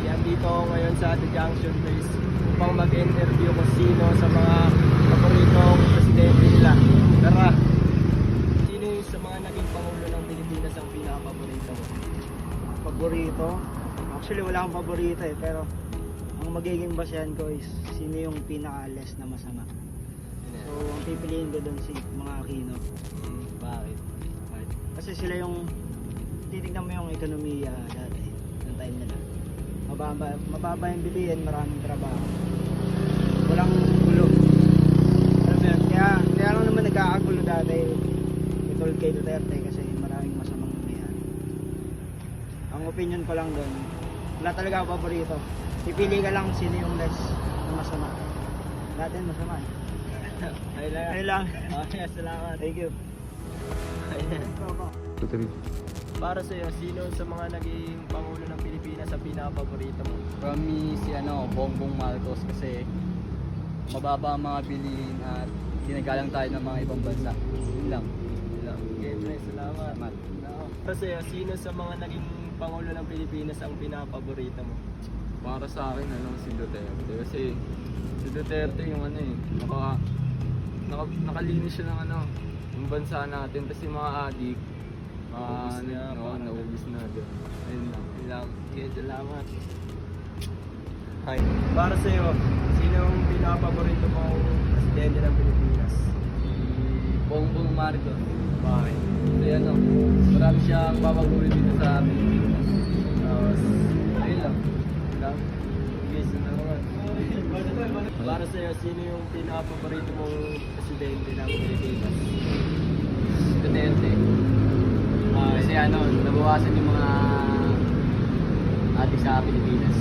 andito ako ngayon sa The Junction Place upang mag-interview kung sino sa mga paboritong presidente nila. Tara! Sino yung sa mga naging Pangulo ng Pilipinas ang pinaka-paborito mo? Paborito? Actually wala akong paborito pero ang magiging basehan ko is sino yung pinaka-less na masama. So ang pipiliin ko doon si mga Aquino. Bakit? Kasi sila yung titignan mo yung ekonomiya dati ng time nila. Mababa yung bilihin, maraming trabaho. Walang gulo. Alam mo yan? Kaya lang naman nagkakagulo dati itol kay Duterte kasi maraming masamang nangyayari. Ang opinion ko lang doon, wala talaga ako paborito. Pipili ka lang sino yung less na masama. Dati masama eh. Ayun lang. Okay, salamat. Thank you. Para sa'yo, sino sa mga naging Pangulo ng Pilipinas ang pinaka-paborito mo? From me, si Bongbong Marcos kasi mababa ang mga bilihin at ginagalang tayo ng mga ibang bansa. Yun lang. Okay, pre, salamat. Salamat. Para sa'yo, sino sa mga naging Pangulo ng Pilipinas ang pinaka-paborito mo? Para sa akin, si Duterte. Kasi si Duterte yung nakalinis siya ng yung bansa natin. Kasi mga adik, naubos na dyan. Ayun lang. Okay, salamat. Hi. Para sa'yo, sino ang pinaka-paborito mong presidente ng Pilipinas? Si Bongbong Marcos. Bakit? Kasi marami siyang papagulo dito sa Pilipinas. Ayun lang. Okay, salamat. Para sa'yo, sino yung pinaka-paborito mong presidente ng Pilipinas? Duterte. Kasi nabawasan yung mga adik sa Pilipinas.